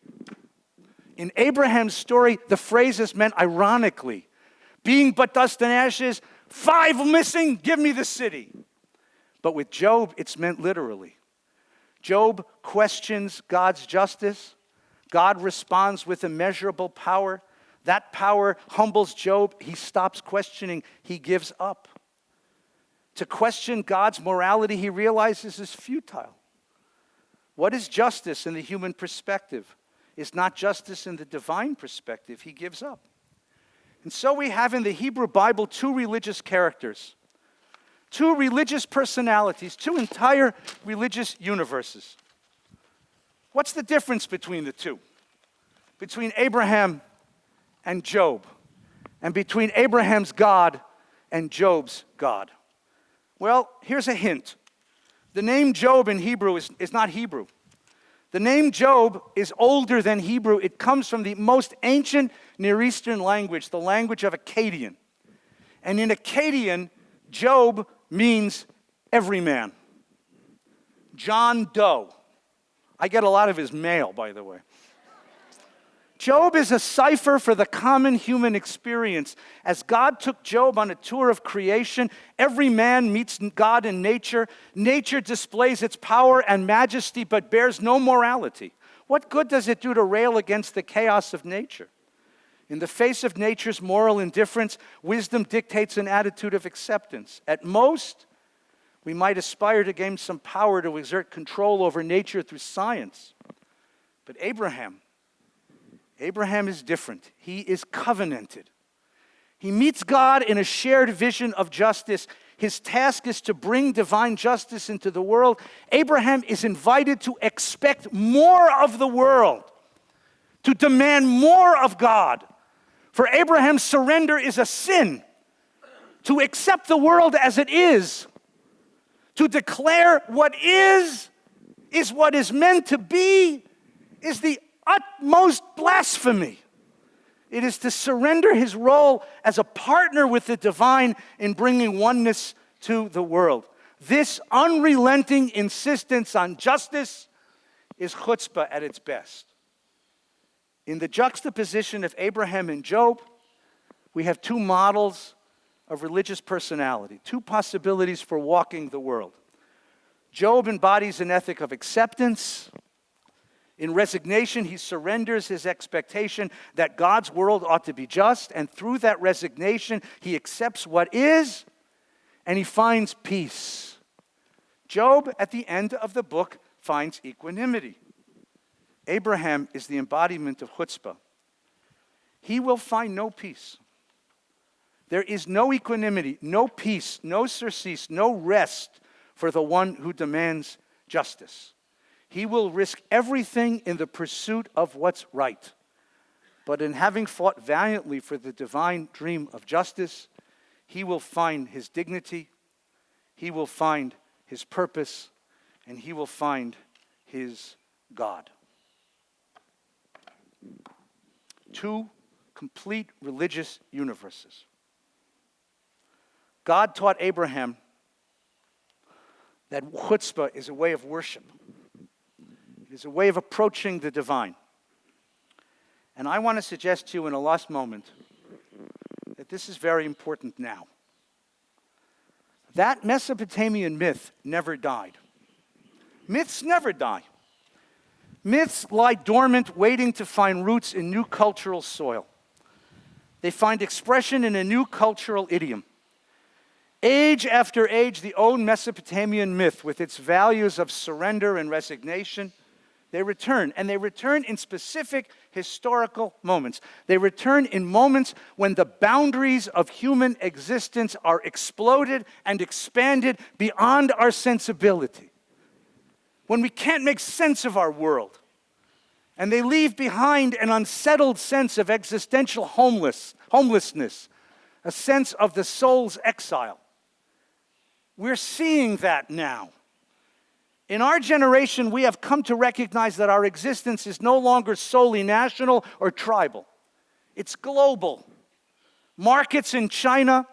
In Abraham's story, the phrase is meant ironically. Being but dust and ashes, 5 missing, give me the city. But with Job, it's meant literally. Job questions God's justice. God responds with immeasurable power. That power humbles Job. He stops questioning. He gives up. To question God's morality, he realizes, is futile. What is justice in the human perspective is not justice in the divine perspective. He gives up. And so we have in the Hebrew Bible 2 religious characters, 2 religious personalities, 2 entire religious universes. What's the difference between the 2? Between Abraham and Job, and between Abraham's God and Job's God? Well, here's a hint. The name Job in Hebrew is not Hebrew. The name Job is older than Hebrew. It comes from the most ancient Near Eastern language, the language of Akkadian. And in Akkadian, Job means every man. John Doe. I get a lot of his mail, by the way. Job is a cipher for the common human experience. As God took Job on a tour of creation, every man meets God in nature. Nature displays its power and majesty, but bears no morality. What good does it do to rail against the chaos of nature? In the face of nature's moral indifference, wisdom dictates an attitude of acceptance. At most, we might aspire to gain some power to exert control over nature through science. But Abraham is different. He is covenanted. He meets God in a shared vision of justice. His task is to bring divine justice into the world. Abraham is invited to expect more of the world, to demand more of God. For Abraham, surrender is a sin. To accept the world as it is, to declare what is what is meant to be, is the utmost blasphemy. It is to surrender his role as a partner with the divine in bringing oneness to the world. This unrelenting insistence on justice is chutzpah at its best. In the juxtaposition of Abraham and Job, we have two models of religious personality, two possibilities for walking the world. Job embodies an ethic of acceptance. In resignation, he surrenders his expectation that God's world ought to be just, and through that resignation, he accepts what is, and he finds peace. Job, at the end of the book, finds equanimity. Abraham is the embodiment of chutzpah. He will find no peace. There is no equanimity, no peace, no surcease, no rest for the one who demands justice. He will risk everything in the pursuit of what's right. But in having fought valiantly for the divine dream of justice, he will find his dignity, he will find his purpose, and he will find his God. Two complete religious universes. God taught Abraham that chutzpah is a way of worship. It is a way of approaching the divine. And I want to suggest to you in a last moment that this is very important now. That Mesopotamian myth never died. Myths never die. Myths lie dormant, waiting to find roots in new cultural soil. They find expression in a new cultural idiom. Age after age, the old Mesopotamian myth, with its values of surrender and resignation, they return, and they return in specific historical moments. They return in moments when the boundaries of human existence are exploded and expanded beyond our sensibility. When we can't make sense of our world, and they leave behind an unsettled sense of existential homelessness, a sense of the soul's exile. We're seeing that now. In our generation, we have come to recognize that our existence is no longer solely national or tribal. It's global. Markets in China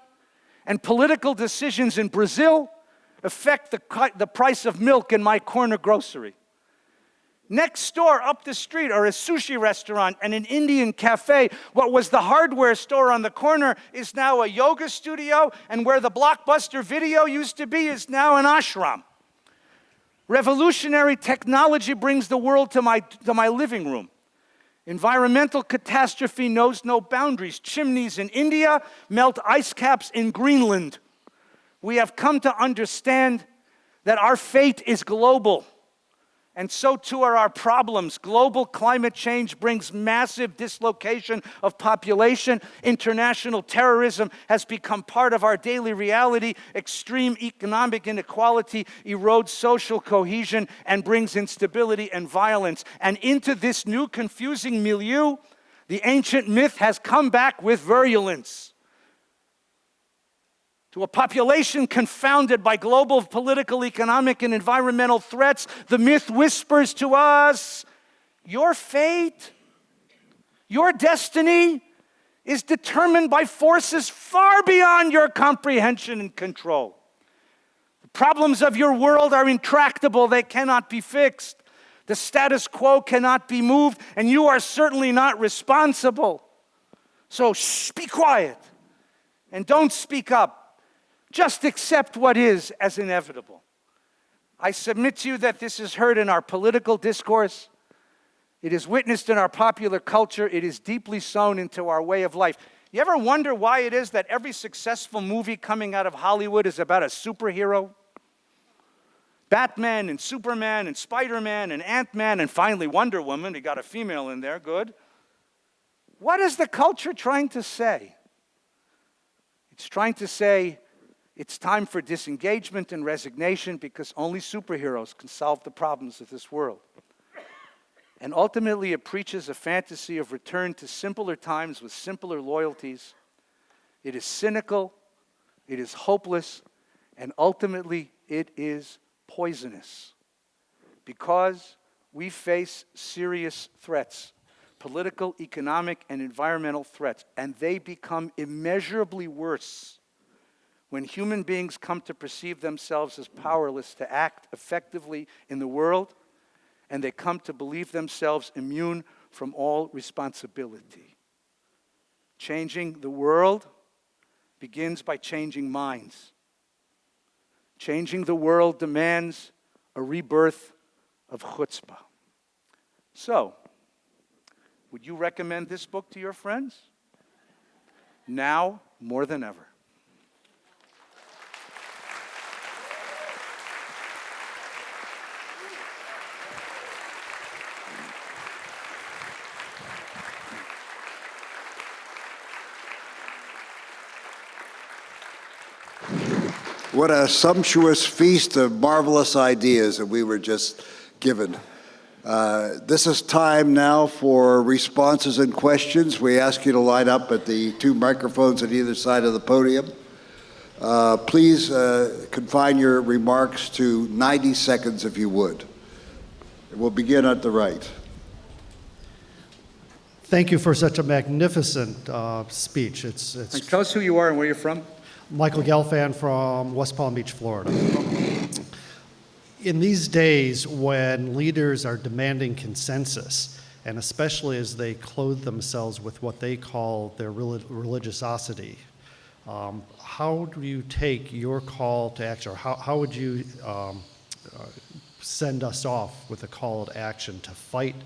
and political decisions in Brazil affect the price of milk in my corner grocery. Next door, up the street, are a sushi restaurant and an Indian cafe. What was the hardware store on the corner is now a yoga studio, and where the Blockbuster Video used to be is now an ashram. Revolutionary technology brings the world to my living room. Environmental catastrophe knows no boundaries. Chimneys in India melt ice caps in Greenland. We have come to understand that our fate is global. And so too are our problems. Global climate change brings massive dislocation of population. International terrorism has become part of our daily reality. Extreme economic inequality erodes social cohesion and brings instability and violence. And into this new confusing milieu, the ancient myth has come back with virulence. To a population confounded by global political, economic, and environmental threats, the myth whispers to us, your fate, your destiny is determined by forces far beyond your comprehension and control. The problems of your world are intractable. They cannot be fixed. The status quo cannot be moved, and you are certainly not responsible. So be quiet and don't speak up. Just accept what is as inevitable. I submit to you that this is heard in our political discourse. It is witnessed in our popular culture. It is deeply sown into our way of life. You ever wonder why it is that every successful movie coming out of Hollywood is about a superhero? Batman and Superman and Spider-Man and Ant-Man and finally Wonder Woman. He got a female in there, good. What is the culture trying to say? It's trying to say it's time for disengagement and resignation because only superheroes can solve the problems of this world. And ultimately, it preaches a fantasy of return to simpler times with simpler loyalties. It is cynical, it is hopeless, and ultimately, it is poisonous. Because we face serious threats, political, economic, and environmental threats, and they become immeasurably worse when human beings come to perceive themselves as powerless to act effectively in the world, and they come to believe themselves immune from all responsibility. Changing the world begins by changing minds. Changing the world demands a rebirth of chutzpah. So, would you recommend this book to your friends? Now more than ever. What a sumptuous feast of marvelous ideas that we were just given. This is time now for responses and questions. We ask you to line up at the two microphones at either side of the podium. Please confine your remarks to 90 seconds if you would. We'll begin at the right. Thank you for such a magnificent speech. Tell us who you are and where you're from. Michael Gelfand from West Palm Beach, Florida. In these days when leaders are demanding consensus, and especially as they clothe themselves with what they call their religiosity, how do you take your call to action, or how would you send us off with a call to action to fight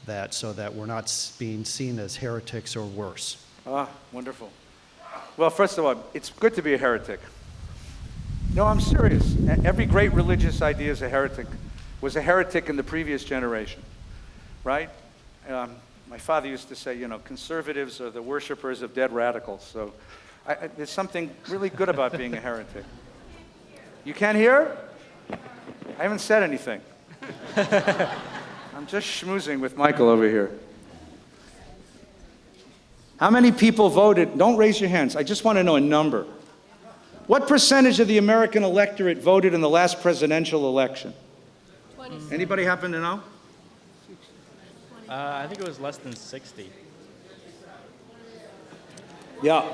that so that we're not being seen as heretics or worse? Wonderful. Well, first of all, it's good to be a heretic. No, I'm serious. Every great religious idea is was a heretic in the previous generation, right? My father used to say, conservatives are the worshipers of dead radicals. So there's something really good about being a heretic. You can't hear? I haven't said anything. I'm just schmoozing with Michael over here. How many people voted? Don't raise your hands. I just want to know a number. What percentage of the American electorate voted in the last presidential election? 27. Anybody happen to know? I think it was less than 60. Yeah,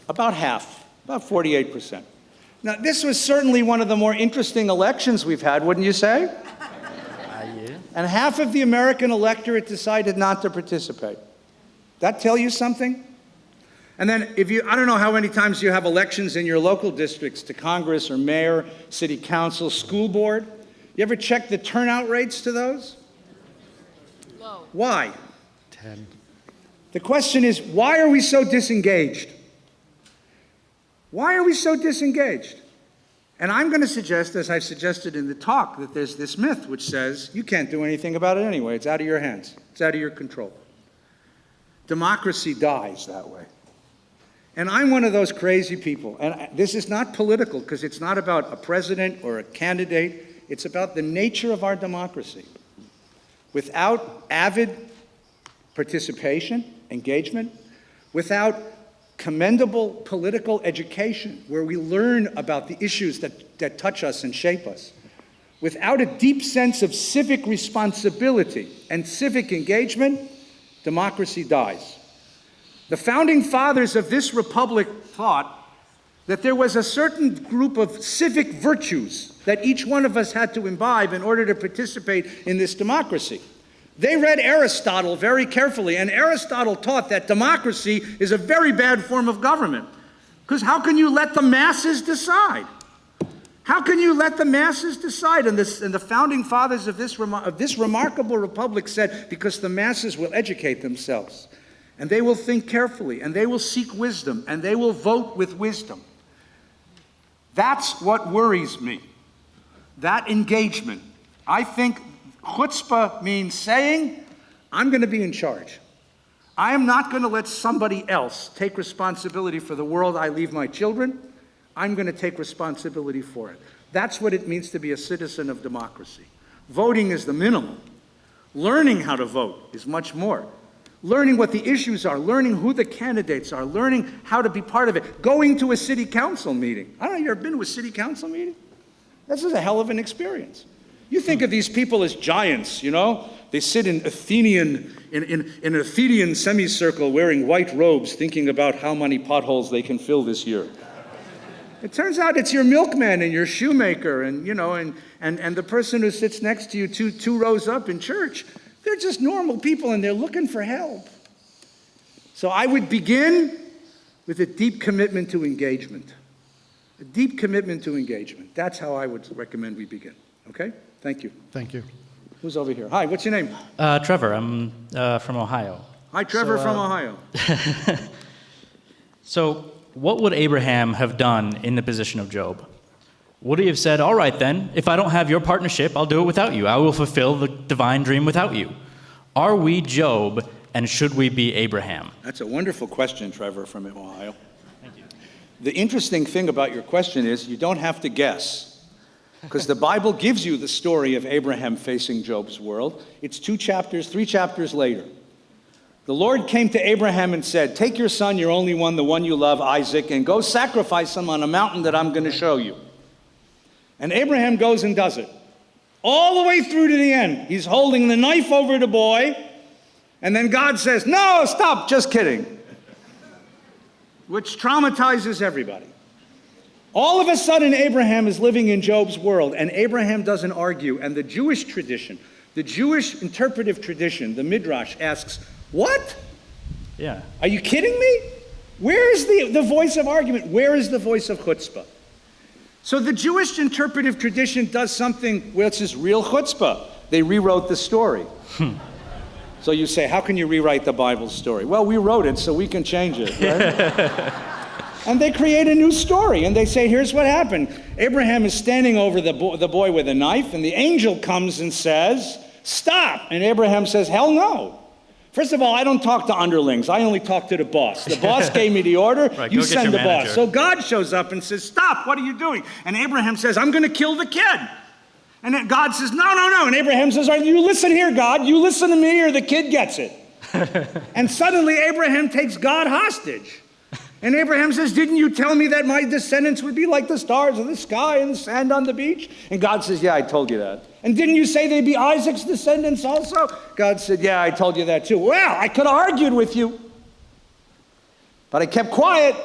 about half, about 48%. Now, this was certainly one of the more interesting elections we've had, wouldn't you say? Yeah. And half of the American electorate decided not to participate. That tell you something? And then I don't know how many times you have elections in your local districts to Congress or mayor, city council, school board. You ever check the turnout rates to those? Low. Why? 10. The question is, why are we so disengaged? Why are we so disengaged? And I'm going to suggest, as I've suggested in the talk, that there's this myth which says you can't do anything about it anyway. It's out of your hands. It's out of your control. Democracy dies that way. And I'm one of those crazy people. And this is not political, because it's not about a president or a candidate. It's about the nature of our democracy. Without avid participation, engagement, without commendable political education where we learn about the issues that touch us and shape us, without a deep sense of civic responsibility and civic engagement, democracy dies. The founding fathers of this republic thought that there was a certain group of civic virtues that each one of us had to imbibe in order to participate in this democracy. They read Aristotle very carefully, and Aristotle taught that democracy is a very bad form of government. Because how can you let the masses decide? How can you let the masses decide? And the founding fathers of this remarkable republic said, because the masses will educate themselves, and they will think carefully, and they will seek wisdom, and they will vote with wisdom. That's what worries me, that engagement. I think chutzpah means saying, I'm going to be in charge. I am not going to let somebody else take responsibility for the world I leave my children. I'm going to take responsibility for it. That's what it means to be a citizen of democracy. Voting is the minimum. Learning how to vote is much more. Learning what the issues are, learning who the candidates are, learning how to be part of it, going to a city council meeting. I don't know, you ever been to a city council meeting? This is a hell of an experience. You think of these people as giants, you know? They sit in an Athenian semicircle wearing white robes thinking about how many potholes they can fill this year. It turns out it's your milkman and your shoemaker and the person who sits next to you two rows up in church. They're just normal people and they're looking for help. So I would begin with a deep commitment to engagement. A deep commitment to engagement. That's how I would recommend we begin. Okay? Thank you. Thank you. Who's over here? Hi, what's your name? Trevor, I'm from Ohio. Hi, Trevor from Ohio. So, what would Abraham have done in the position of Job? Would he have said, all right then, if I don't have your partnership, I'll do it without you. I will fulfill the divine dream without you. Are we Job, and should we be Abraham? That's a wonderful question, Trevor from Ohio. Thank you. The interesting thing about your question is you don't have to guess, because the Bible gives you the story of Abraham facing Job's world. It's 3 chapters later. The Lord came to Abraham and said, take your son, your only one, the one you love, Isaac, and go sacrifice him on a mountain that I'm going to show you. And Abraham goes and does it. All the way through to the end. He's holding the knife over the boy, and then God says, no, stop, just kidding. Which traumatizes everybody. All of a sudden, Abraham is living in Job's world, and Abraham doesn't argue. And the Jewish tradition, the Jewish interpretive tradition, the Midrash asks, what? Yeah. Are you kidding me? Where is the voice of argument? Where is the voice of chutzpah? So the Jewish interpretive tradition does something which is real chutzpah. They rewrote the story. So you say, how can you rewrite the Bible story? Well, we wrote it, so we can change it, right? And they create a new story, and they say, here's what happened. Abraham is standing over the boy with a knife, and the angel comes and says, stop. And Abraham says, hell no. First of all, I don't talk to underlings. I only talk to the boss. The boss gave me the order. Right, you go get send your the manager. boss. So God shows up and says, stop, what are you doing? And Abraham says, I'm going to kill the kid. And then God says, no. And Abraham says, all right, you listen here, God. You listen to me or the kid gets it. And suddenly Abraham takes God hostage. And Abraham says, didn't you tell me that my descendants would be like the stars of the sky and the sand on the beach? And God says, yeah, I told you that. And didn't you say they'd be Isaac's descendants also? God said, yeah, I told you that too. Well, I could have argued with you, but I kept quiet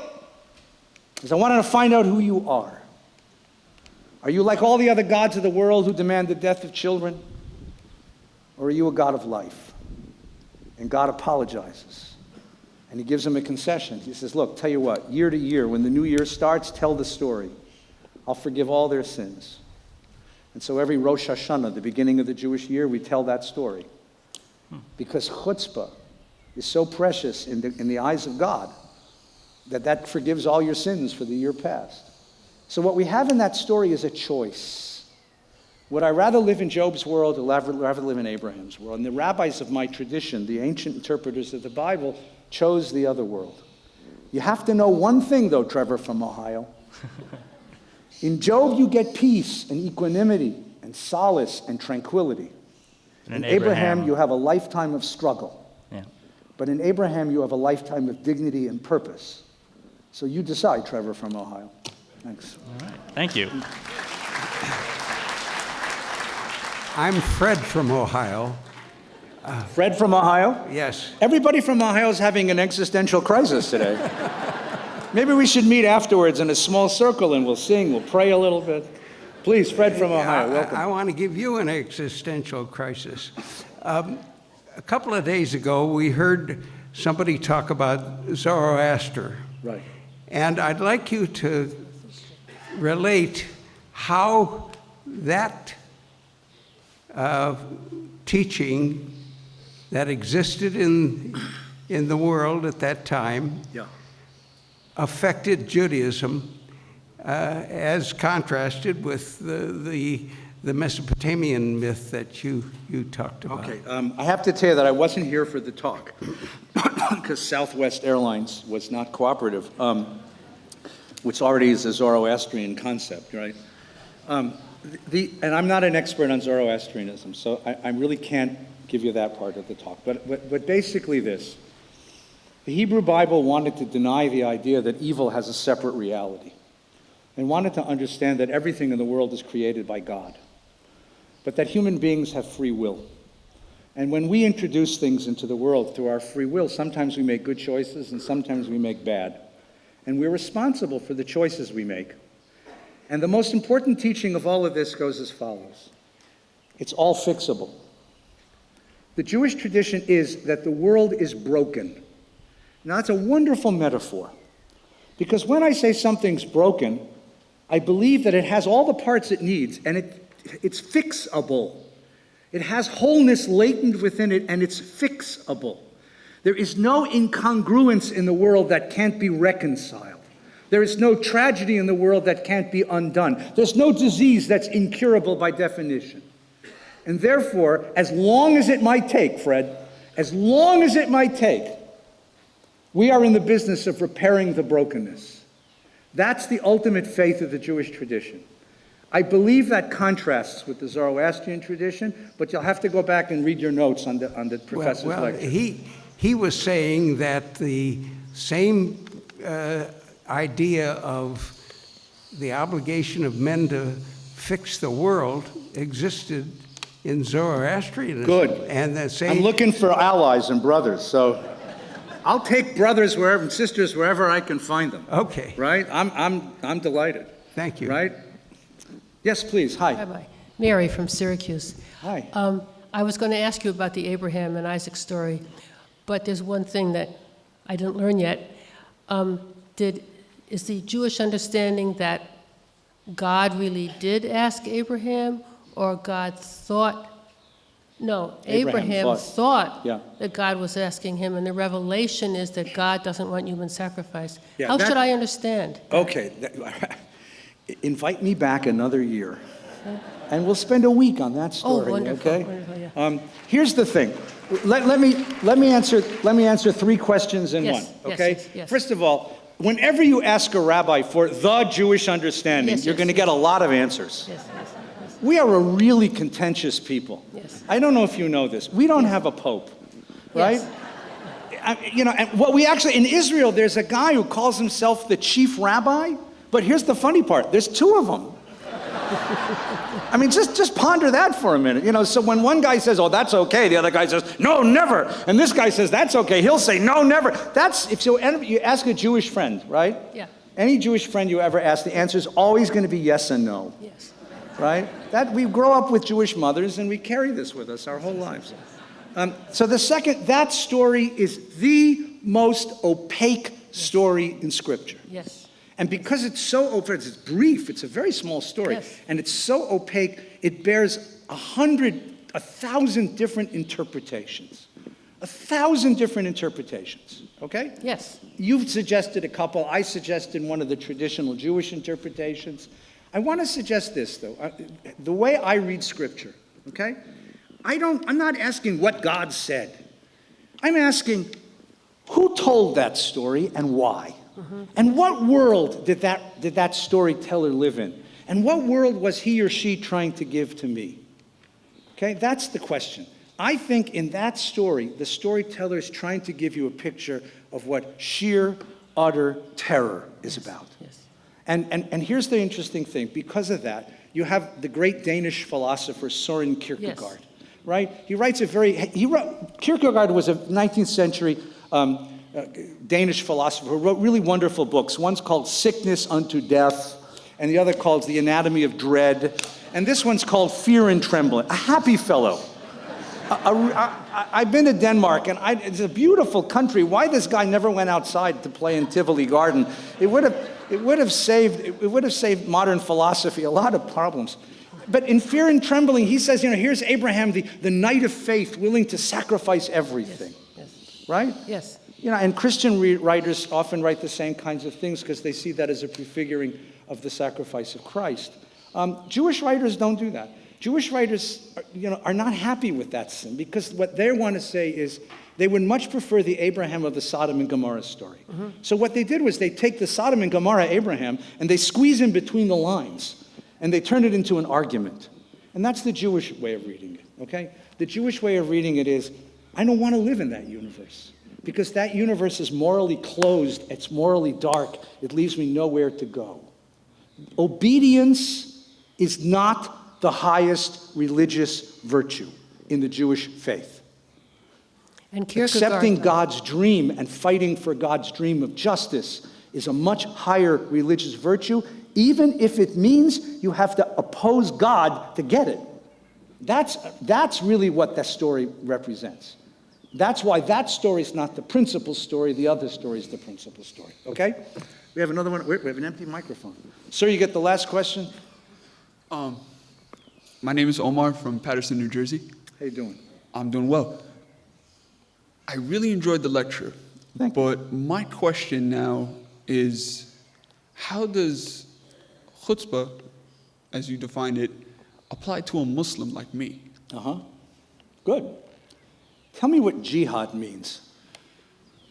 because I wanted to find out who you are. Are you like all the other gods of the world who demand the death of children? Or are you a God of life? And God apologizes. And he gives him a concession. He says, look, tell you what, year to year, when the new year starts, tell the story. I'll forgive all their sins. And so every Rosh Hashanah, the beginning of the Jewish year, we tell that story. Because chutzpah is so precious in the eyes of God that forgives all your sins for the year past. So what we have in that story is a choice. Would I rather live in Job's world or rather live in Abraham's world? And the rabbis of my tradition, the ancient interpreters of the Bible, chose the other world. You have to know one thing, though, Trevor from Ohio. In Job, you get peace and equanimity and solace and tranquility. In Abraham, you have a lifetime of struggle. Yeah. But in Abraham, you have a lifetime of dignity and purpose. So you decide, Trevor from Ohio. Thanks. All right. Thank you. I'm Fred from Ohio. Fred from Ohio? Yes. Everybody from Ohio is having an existential crisis today. Maybe we should meet afterwards in a small circle and we'll sing, we'll pray a little bit. Please, Fred from Ohio, welcome. I want to give you an existential crisis. A couple of days ago, we heard somebody talk about Zoroaster. Right. And I'd like you to relate how that teaching that existed in the world at that time affected Judaism as contrasted with the Mesopotamian myth that you talked about. Okay, I have to tell you that I wasn't here for the talk because Southwest Airlines was not cooperative, which already is a Zoroastrian concept, right? And I'm not an expert on Zoroastrianism, so I really can't give you that part of the talk. But basically this. The Hebrew Bible wanted to deny the idea that evil has a separate reality and wanted to understand that everything in the world is created by God, but that human beings have free will. And when we introduce things into the world through our free will, sometimes we make good choices and sometimes we make bad. And we're responsible for the choices we make. And the most important teaching of all of this goes as follows. It's all fixable. The Jewish tradition is that the world is broken. Now, that's a wonderful metaphor. Because when I say something's broken, I believe that it has all the parts it needs, and it's fixable. It has wholeness latent within it, and it's fixable. There is no incongruence in the world that can't be reconciled. There is no tragedy in the world that can't be undone. There's no disease that's incurable by definition. And therefore, as long as it might take, Fred, as long as it might take, we are in the business of repairing the brokenness. That's the ultimate faith of the Jewish tradition. I believe that contrasts with the Zoroastrian tradition, but you'll have to go back and read your notes on the professor's lecture. He was saying that the same idea of the obligation of men to fix the world existed in Zoroastrianism. Good. And the same. I'm looking for allies and brothers, so I'll take brothers wherever and sisters wherever I can find them. Okay. Right? I'm delighted. Thank you. Right? Yes, please. Hi. Rabbi. Mary from Syracuse. Hi. I was going to ask you about the Abraham and Isaac story, but there's one thing that I didn't learn yet. Is the Jewish understanding that God really did ask Abraham, or God thought? No, Abraham thought that God was asking him, and the revelation is that God doesn't want human sacrifice. Yeah, How should I understand? Okay. Invite me back another year, and we'll spend a week on that story. Oh, wonderful, okay? wonderful, yeah. Here's the thing. Let me answer three questions in Yes, one. Okay. yes. First of all, whenever you ask a rabbi for the Jewish understanding, Yes, you're yes, going to get a lot of answers. Yes. We are a really contentious people. Yes. I don't know if you know this. We don't have a pope, right? Yes. And what we actually, in Israel, there's a guy who calls himself the chief rabbi, but here's the funny part. There's two of them. I mean, just ponder that for a minute. So when one guy says, oh, that's okay, the other guy says, no, never. And this guy says, that's okay. He'll say, no, never. If you ask a Jewish friend, right? Yeah. Any Jewish friend you ever ask, the answer is always going to be yes and no. Yes. Right? That we grow up with Jewish mothers and we carry this with us our whole lives. So the second, that story is the most opaque story in Scripture. Yes. And because it's so opaque, it's brief, it's a very small story, Yes. and it's so opaque, it bears 1,000 different interpretations. 1,000 different interpretations, okay? Yes. You've suggested a couple. I suggested one of the traditional Jewish interpretations. I want to suggest this, though. The way I read Scripture, okay? I'm not asking what God said. I'm asking who told that story and why? Mm-hmm. And what world did that storyteller live in? And what world was he or she trying to give to me? Okay, that's the question. I think in that story, the storyteller is trying to give you a picture of what sheer, utter terror is about. Yes. And here's the interesting thing. Because of that, you have the great Danish philosopher Søren Kierkegaard, right? He writes Kierkegaard was a 19th century Danish philosopher who wrote really wonderful books. One's called Sickness Unto Death, and the other called The Anatomy of Dread, and this one's called Fear and Trembling. A happy fellow. I've been to Denmark, and it's a beautiful country. Why this guy never went outside to play in Tivoli Garden? It would have saved modern philosophy a lot of problems. But in Fear and Trembling, he says, here's Abraham, the knight of faith, willing to sacrifice everything. Yes. Right? Yes. And Christian writers often write the same kinds of things because they see that as a prefiguring of the sacrifice of Christ. Jewish writers don't do that. Jewish writers, are not happy with that sin because what they want to say is they would much prefer the Abraham of the Sodom and Gomorrah story. Mm-hmm. So what they did was they take the Sodom and Gomorrah Abraham and they squeeze in between the lines and they turn it into an argument. And that's the Jewish way of reading it, okay? The Jewish way of reading it is, I don't want to live in that universe because that universe is morally closed, it's morally dark, it leaves me nowhere to go. Obedience is not the highest religious virtue in the Jewish faith. And Kierkegaard, accepting God's dream and fighting for God's dream of justice is a much higher religious virtue, even if it means you have to oppose God to get it. That's really what that story represents. That's why that story is not the principal story, the other story is the principal story, okay? We have another one. We have an empty microphone. Sir, you get the last question. My name is Omar from Paterson, New Jersey. How you doing? I'm doing well. I really enjoyed the lecture. Thank you. But my question now is, how does chutzpah, as you define it, apply to a Muslim like me? Good. Tell me what jihad means.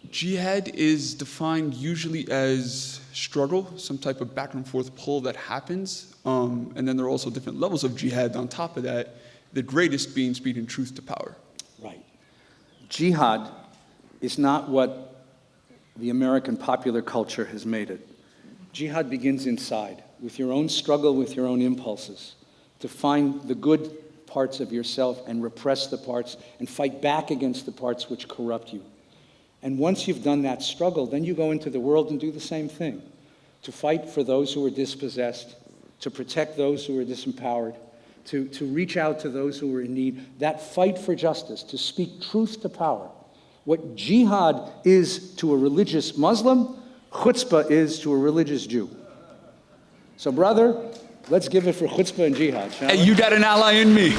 Jihad is defined usually as struggle, some type of back and forth pull that happens. And then there are also different levels of jihad on top of that, the greatest being speaking truth to power. Right. Jihad is not what the American popular culture has made it. Jihad begins inside, with your own struggle, with your own impulses, to find the good parts of yourself and repress the parts and fight back against the parts which corrupt you. And once you've done that struggle, then you go into the world and do the same thing, to fight for those who are dispossessed, to protect those who are disempowered, to reach out to those who are in need. That fight for justice, to speak truth to power. What jihad is to a religious Muslim, chutzpah is to a religious Jew. So brother, let's give it for chutzpah and jihad, shall we? Hey, you got an ally in me.